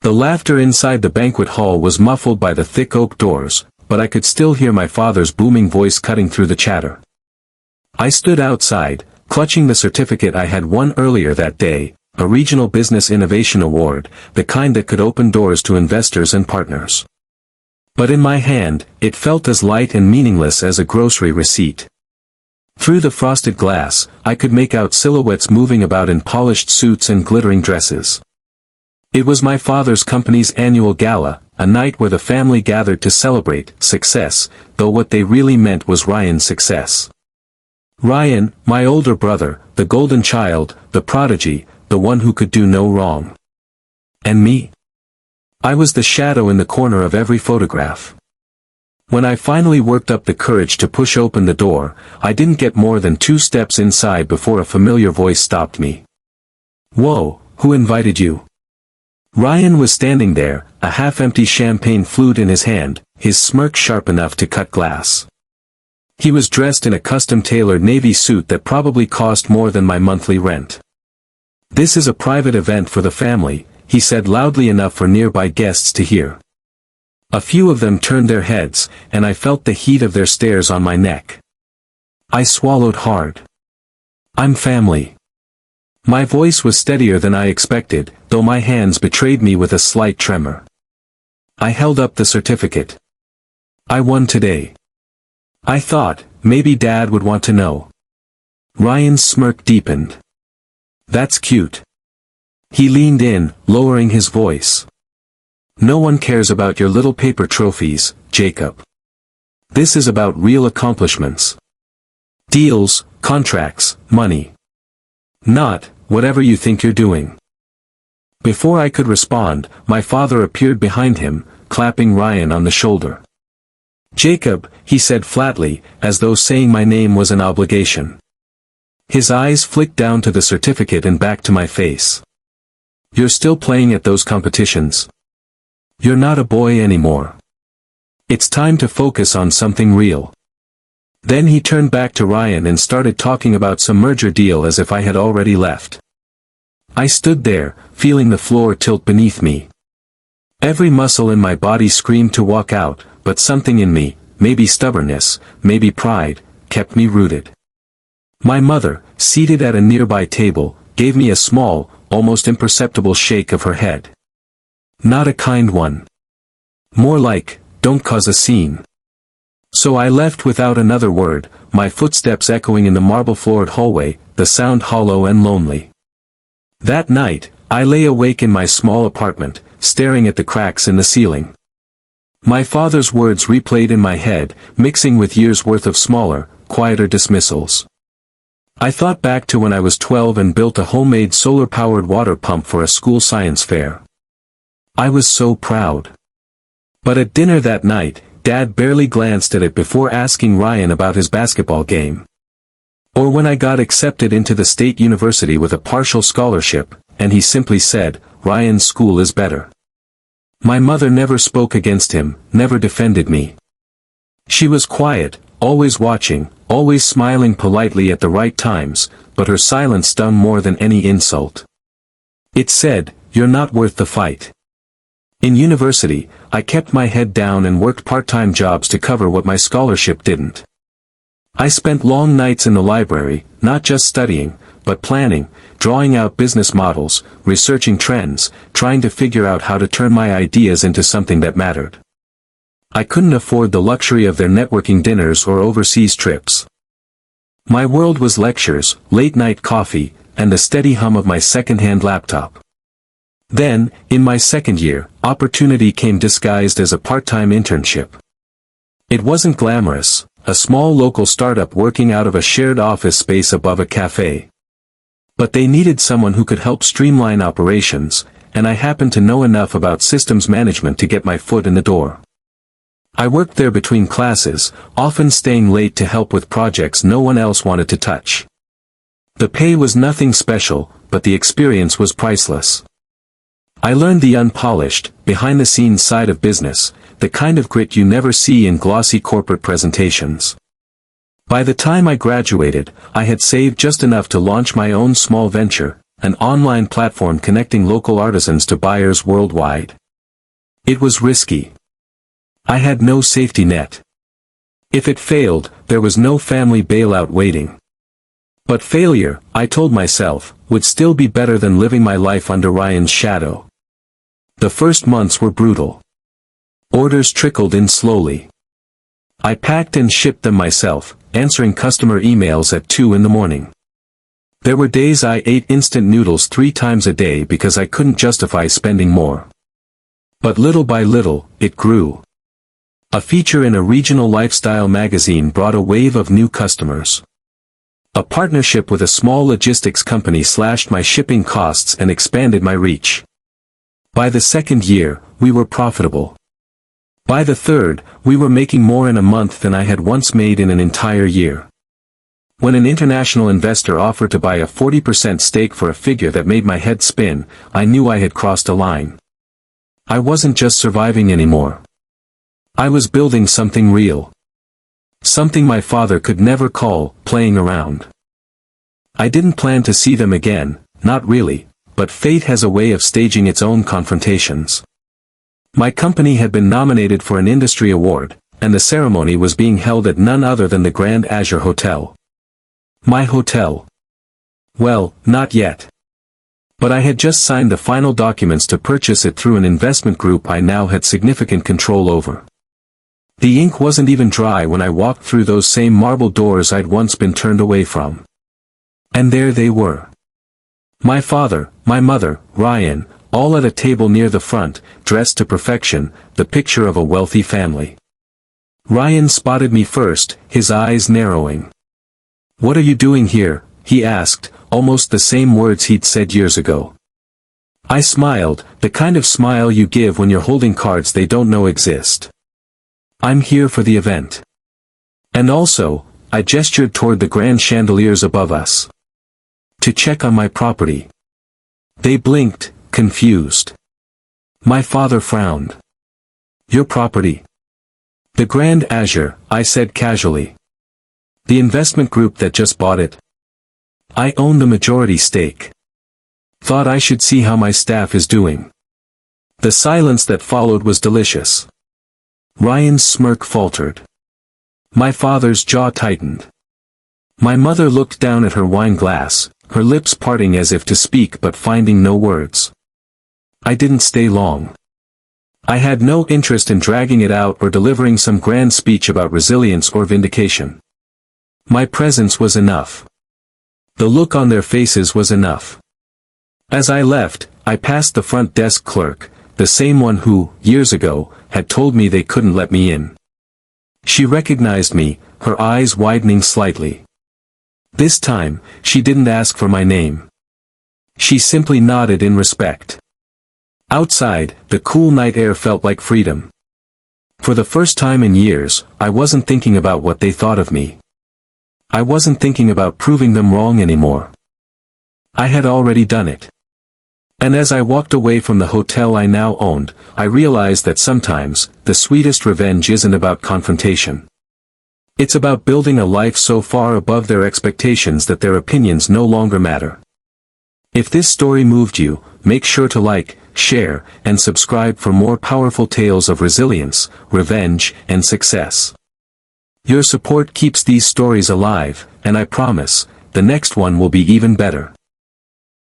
The laughter inside the banquet hall was muffled by the thick oak doors, but I could still hear my father's booming voice cutting through the chatter. I stood outside, clutching the certificate I had won earlier that day, a Regional Business Innovation Award, the kind that could open doors to investors and partners. But in my hand, it felt as light and meaningless as a grocery receipt. Through the frosted glass, I could make out silhouettes moving about in polished suits and glittering dresses. It was my father's company's annual gala, a night where the family gathered to celebrate success, though what they really meant was Ryan's success. Ryan, my older brother, the golden child, the prodigy, the one who could do no wrong. And me? I was the shadow in the corner of every photograph. When I finally worked up the courage to push open the door, I didn't get more than 2 steps inside before a familiar voice stopped me. "Whoa, who invited you?" Ryan was standing there, a half-empty champagne flute in his hand, his smirk sharp enough to cut glass. He was dressed in a custom-tailored navy suit that probably cost more than my monthly rent. "This is a private event for the family," he said loudly enough for nearby guests to hear. A few of them turned their heads, and I felt the heat of their stares on my neck. I swallowed hard. "I'm family." My voice was steadier than I expected, though my hands betrayed me with a slight tremor. I held up the certificate. "I won today." I thought, maybe Dad would want to know. Ryan's smirk deepened. "That's cute." He leaned in, lowering his voice. "No one cares about your little paper trophies, Jacob. This is about real accomplishments. Deals, contracts, money. Not, whatever you think you're doing." Before I could respond, my father appeared behind him, clapping Ryan on the shoulder. "Jacob," he said flatly, as though saying my name was an obligation. His eyes flicked down to the certificate and back to my face. "You're still playing at those competitions. You're not a boy anymore. It's time to focus on something real." Then he turned back to Ryan and started talking about some merger deal as if I had already left. I stood there, feeling the floor tilt beneath me. Every muscle in my body screamed to walk out, but something in me, maybe stubbornness, maybe pride, kept me rooted. My mother, seated at a nearby table, gave me a small, almost imperceptible shake of her head. Not a kind one. More like, "Don't cause a scene." So I left without another word, my footsteps echoing in the marble-floored hallway, the sound hollow and lonely. That night, I lay awake in my small apartment, staring at the cracks in the ceiling. My father's words replayed in my head, mixing with years' worth of smaller, quieter dismissals. I thought back to when I was 12 and built a homemade solar-powered water pump for a school science fair. I was so proud. But at dinner that night, Dad barely glanced at it before asking Ryan about his basketball game. Or when I got accepted into the state university with a partial scholarship, and he simply said, "Ryan's school is better." My mother never spoke against him, never defended me. She was quiet, always watching, always smiling politely at the right times, but her silence stung more than any insult. It said, "You're not worth the fight." In university, I kept my head down and worked part-time jobs to cover what my scholarship didn't. I spent long nights in the library, not just studying, but planning, drawing out business models, researching trends, trying to figure out how to turn my ideas into something that mattered. I couldn't afford the luxury of their networking dinners or overseas trips. My world was lectures, late-night coffee, and the steady hum of my second-hand laptop. Then, in my second year, opportunity came disguised as a part-time internship. It wasn't glamorous, a small local startup working out of a shared office space above a cafe. But they needed someone who could help streamline operations, and I happened to know enough about systems management to get my foot in the door. I worked there between classes, often staying late to help with projects no one else wanted to touch. The pay was nothing special, but the experience was priceless. I learned the unpolished, behind-the-scenes side of business, the kind of grit you never see in glossy corporate presentations. By the time I graduated, I had saved just enough to launch my own small venture, an online platform connecting local artisans to buyers worldwide. It was risky. I had no safety net. If it failed, there was no family bailout waiting. But failure, I told myself, would still be better than living my life under Ryan's shadow. The first months were brutal. Orders trickled in slowly. I packed and shipped them myself, answering customer emails at 2 in the morning. There were days I ate instant noodles 3 times a day because I couldn't justify spending more. But little by little, it grew. A feature in a regional lifestyle magazine brought a wave of new customers. A partnership with a small logistics company slashed my shipping costs and expanded my reach. By the second year, we were profitable. By the third, we were making more in a month than I had once made in an entire year. When an international investor offered to buy a 40% stake for a figure that made my head spin, I knew I had crossed a line. I wasn't just surviving anymore. I was building something real. Something my father could never call playing around. I didn't plan to see them again, not really, but fate has a way of staging its own confrontations. My company had been nominated for an industry award, and the ceremony was being held at none other than the Grand Azure Hotel. My hotel. Well, not yet. But I had just signed the final documents to purchase it through an investment group I now had significant control over. The ink wasn't even dry when I walked through those same marble doors I'd once been turned away from. And there they were. My father, my mother, Ryan, all at a table near the front, dressed to perfection, the picture of a wealthy family. Ryan spotted me first, his eyes narrowing. "What are you doing here?" he asked, almost the same words he'd said years ago. I smiled, the kind of smile you give when you're holding cards they don't know exist. "I'm here for the event. And also," I gestured toward the grand chandeliers above us. "To check on my property." They blinked, confused. My father frowned. "Your property?" "The Grand Azure," I said casually. "The investment group that just bought it. I own the majority stake. Thought I should see how my staff is doing." The silence that followed was delicious. Ryan's smirk faltered. My father's jaw tightened. My mother looked down at her wine glass, her lips parting as if to speak but finding no words. I didn't stay long. I had no interest in dragging it out or delivering some grand speech about resilience or vindication. My presence was enough. The look on their faces was enough. As I left, I passed the front desk clerk, the same one who, years ago, had told me they couldn't let me in. She recognized me, her eyes widening slightly. This time, she didn't ask for my name. She simply nodded in respect. Outside, the cool night air felt like freedom. For the first time in years, I wasn't thinking about what they thought of me. I wasn't thinking about proving them wrong anymore. I had already done it. And as I walked away from the hotel I now owned, I realized that sometimes, the sweetest revenge isn't about confrontation. It's about building a life so far above their expectations that their opinions no longer matter. If this story moved you, make sure to like, share, and subscribe for more powerful tales of resilience, revenge, and success. Your support keeps these stories alive, and I promise, the next one will be even better.